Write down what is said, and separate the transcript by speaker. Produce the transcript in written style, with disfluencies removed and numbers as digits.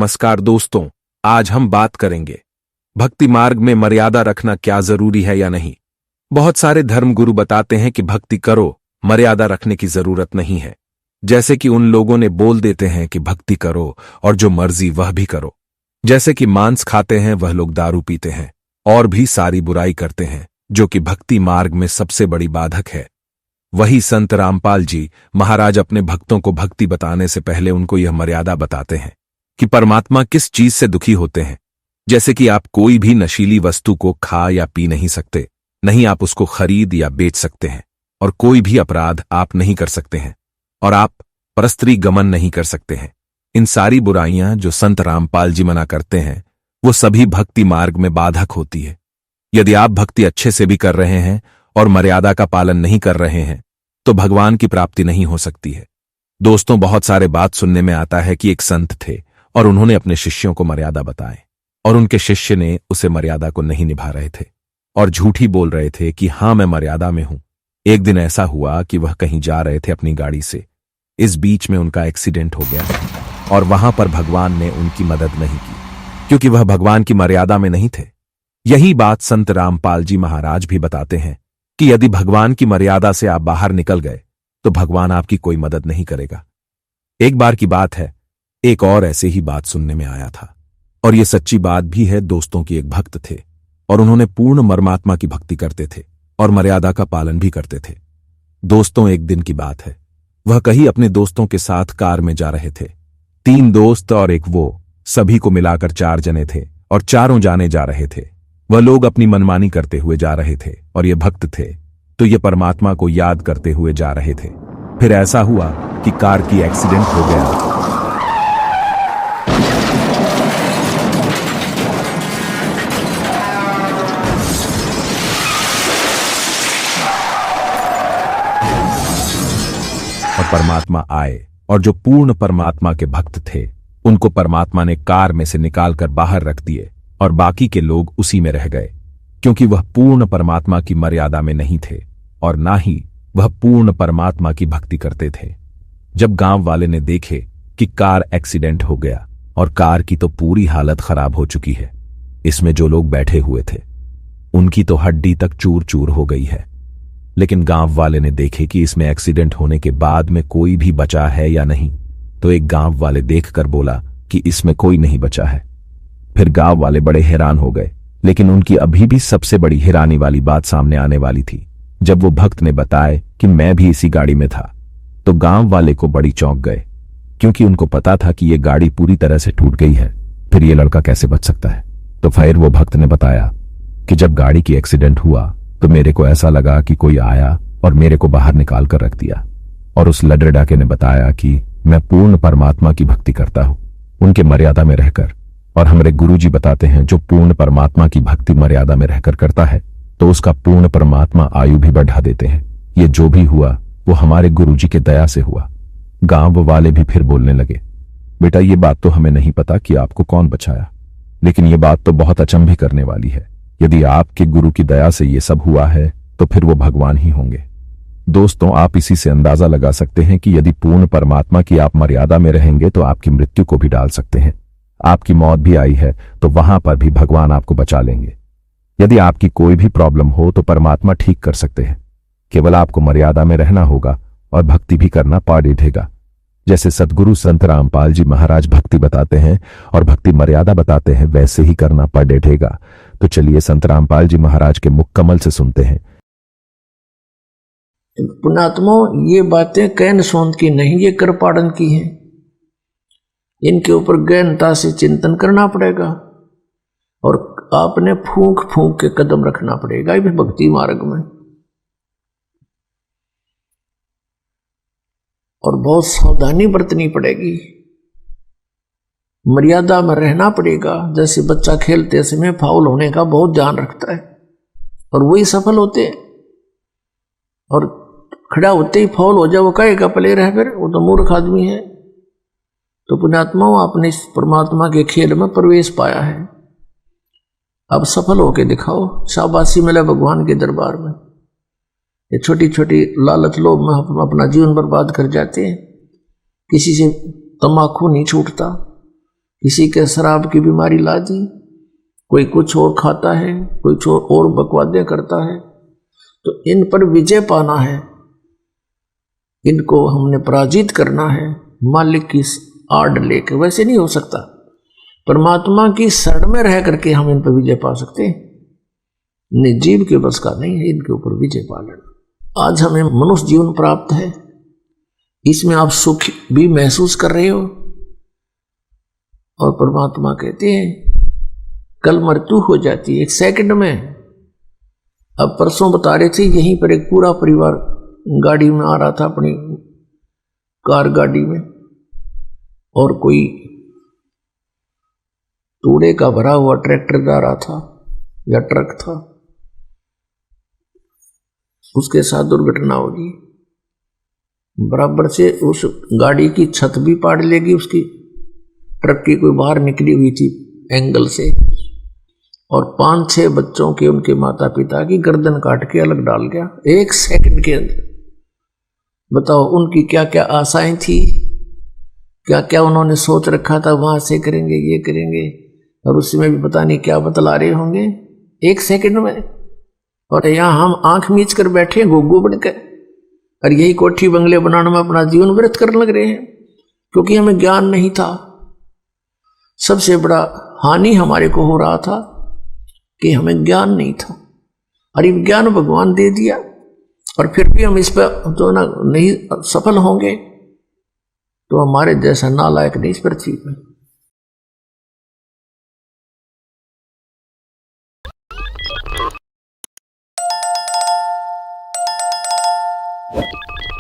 Speaker 1: नमस्कार दोस्तों, आज हम बात करेंगे भक्ति मार्ग में मर्यादा रखना क्या जरूरी है या नहीं। बहुत सारे धर्मगुरु बताते हैं कि भक्ति करो, मर्यादा रखने की जरूरत नहीं है। जैसे कि उन लोगों ने बोल देते हैं कि भक्ति करो और जो मर्जी वह भी करो। जैसे कि मांस खाते हैं वह लोग दारू पीते हैं और भी सारी बुराई करते हैं, जो कि भक्ति मार्ग में सबसे बड़ी बाधक है। वही संत रामपाल जी महाराज अपने भक्तों को भक्ति बताने से पहले उनको यह मर्यादा बताते हैं कि परमात्मा किस चीज से दुखी होते हैं। जैसे कि आप कोई भी नशीली वस्तु को खा या पी नहीं सकते, नहीं आप उसको खरीद या बेच सकते हैं, और कोई भी अपराध आप नहीं कर सकते हैं, और आप परस्त्री गमन नहीं कर सकते हैं। इन सारी बुराइयां जो संत रामपाल जी मना करते हैं वो सभी भक्ति मार्ग में बाधक होती है। यदि आप भक्ति अच्छे से भी कर रहे हैं और मर्यादा का पालन नहीं कर रहे हैं तो भगवान की प्राप्ति नहीं हो सकती है। दोस्तों, बहुत सारे बात सुनने में आता है कि एक संत थे और उन्होंने अपने शिष्यों को मर्यादा बताए और उनके शिष्य ने उसे मर्यादा को नहीं निभा रहे थे और झूठी बोल रहे थे कि हाँ मैं मर्यादा में हूं। एक दिन ऐसा हुआ कि वह कहीं जा रहे थे अपनी गाड़ी से। इस बीच में उनका एक्सीडेंट हो गया और वहां पर भगवान ने उनकी मदद नहीं की क्योंकि वह भगवान की मर्यादा में नहीं थे। यही बात संत रामपाल जी महाराज भी बताते हैं कि यदि भगवान की मर्यादा से आप बाहर निकल गए तो भगवान आपकी कोई मदद नहीं करेगा। एक बार की बात है, एक और ऐसे ही बात सुनने में आया था और यह सच्ची बात भी है। दोस्तों की एक भक्त थे और उन्होंने पूर्ण परमात्मा की भक्ति करते थे और मर्यादा का पालन भी करते थे। दोस्तों, एक दिन की बात है, वह कहीं अपने दोस्तों के साथ कार में जा रहे थे। 3 दोस्त और एक वो, सभी को मिलाकर 4 जने थे और चारों जाने जा रहे थे। वह लोग अपनी मनमानी करते हुए जा रहे थे और ये भक्त थे तो ये परमात्मा को याद करते हुए जा रहे थे। फिर ऐसा हुआ कि कार की एक्सीडेंट हो गया। और परमात्मा आए और जो पूर्ण परमात्मा के भक्त थे उनको परमात्मा ने कार में से निकालकर बाहर रख दिए और बाकी के लोग उसी में रह गए, क्योंकि वह पूर्ण परमात्मा की मर्यादा में नहीं थे और ना ही वह पूर्ण परमात्मा की भक्ति करते थे। जब गांव वाले ने देखे कि कार एक्सीडेंट हो गया और कार की तो पूरी हालत खराब हो चुकी है, इसमें जो लोग बैठे हुए थे उनकी तो हड्डी तक चूर चूर हो गई है, लेकिन गांव वाले ने देखे कि इसमें एक्सीडेंट होने के बाद में कोई भी बचा है या नहीं, तो एक गांव वाले देखकर बोला कि इसमें कोई नहीं बचा है। फिर गांव वाले बड़े हैरान हो गए, लेकिन उनकी अभी भी सबसे बड़ी हैरानी वाली बात सामने आने वाली थी जब वो भक्त ने बताया कि मैं भी इसी गाड़ी में था। तो गांव वाले को बड़ी चौंक गए, क्योंकि उनको पता था कि ये गाड़ी पूरी तरह से टूट गई है, फिर ये लड़का कैसे बच सकता है। तो फिर वो भक्त ने बताया कि जब गाड़ी की एक्सीडेंट हुआ तो मेरे को ऐसा लगा कि कोई आया और मेरे को बाहर निकाल कर रख दिया। और उस लडरे डाके ने बताया कि मैं पूर्ण परमात्मा की भक्ति करता हूं, उनके मर्यादा में रहकर। और हमारे गुरुजी बताते हैं जो पूर्ण परमात्मा की भक्ति मर्यादा में रहकर करता है तो उसका पूर्ण परमात्मा आयु भी बढ़ा देते हैं। ये जो भी हुआ वो हमारे गुरुजी के दया से हुआ। गांव वाले भी फिर बोलने लगे, बेटा ये बात तो हमें नहीं पता कि आपको कौन बचाया, लेकिन ये बात तो बहुत अचंभे करने वाली है। यदि आपके गुरु की दया से ये सब हुआ है तो फिर वो भगवान ही होंगे। दोस्तों, आप इसी से अंदाजा लगा सकते हैं कि यदि पूर्ण परमात्मा की आप मर्यादा में रहेंगे तो आपकी मृत्यु को भी डाल सकते हैं। आपकी मौत भी आई है तो वहां पर भी भगवान आपको बचा लेंगे। यदि आपकी कोई भी प्रॉब्लम हो तो परमात्मा ठीक कर सकते हैं। केवल आपको मर्यादा में रहना होगा और भक्ति भी करना पड़ेगा। जैसे सद्गुरु संत रामपाल जी महाराज भक्ति बताते हैं और भक्ति मर्यादा बताते हैं, वैसे ही करना पड़ेगा। तो चलिए संत रामपाल जी महाराज के मुख कमल से सुनते हैं।
Speaker 2: पुण्यात्मा, ये बातें कैन सोंद की नहीं, ये कृपाड़न की हैं। इनके ऊपर गहनता से चिंतन करना पड़ेगा और आपने फूंक फूंक के कदम रखना पड़ेगा भी भक्ति मार्ग में, और बहुत सावधानी बरतनी पड़ेगी, मर्यादा में रहना पड़ेगा। जैसे बच्चा खेलते समय फाउल होने का बहुत ध्यान रखता है और वही सफल होते हैं, और खड़ा होते ही फाउल हो जाए वो कहेगा प्लेयर है, फिर वो तो मूर्ख आदमी है। तो पुण्यात्माओं, आपने इस परमात्मा के खेल में प्रवेश पाया है, अब सफल होके दिखाओ, शाबाशी मिले भगवान के दरबार में। ये छोटी छोटी लालच लोभ में हम अपना जीवन बर्बाद कर जाते हैं। किसी से तम्बाकू नहीं छूटता, किसी के शराब की बीमारी ला दी, कोई कुछ और खाता है, कोई और बकवादे करता है। तो इन पर विजय पाना है, इनको हमने पराजित करना है मालिक की आड़ लेके। वैसे नहीं हो सकता, परमात्मा की शरण में रह करके हम इन पर विजय पा सकते हैं। जीव के बस का नहीं है इनके ऊपर विजय पा लेना। आज हमें मनुष्य जीवन प्राप्त है, इसमें आप सुख भी महसूस कर रहे हो, और परमात्मा कहते हैं कल मृत्यु हो जाती है 1 सेकंड में। अब परसों बता रहे थे, यहीं पर एक पूरा परिवार गाड़ी में आ रहा था, अपनी कार गाड़ी में, और कोई तूड़े का भरा हुआ ट्रैक्टर जा रहा था या ट्रक था, उसके साथ दुर्घटना होगी। बराबर से उस गाड़ी की छत भी पाड़ लेगी, उसकी ट्रक की कोई बाहर निकली हुई थी एंगल से, और 5-6 बच्चों के उनके माता पिता की गर्दन काट के अलग डाल गया 1 सेकंड के अंदर। बताओ उनकी क्या क्या आशाएं थी, क्या क्या उन्होंने सोच रखा था, वहां से करेंगे ये करेंगे, और उसमें भी पता नहीं क्या बतला रहे होंगे 1 सेकंड में। और यहाँ हम आंख मीच कर बैठे गोगो बनकर, और यही कोठी बंगले बनाने में अपना जीवन व्यर्थ करने लग रहे हैं, क्योंकि हमें ज्ञान नहीं था। सबसे बड़ा हानि हमारे को हो रहा था कि हमें ज्ञान नहीं था, और ये ज्ञान भगवान दे दिया, और फिर भी हम इस पर तो ना नहीं सफल होंगे, तो हमारे जैसा नालायक नहीं इस पृथ्वी में।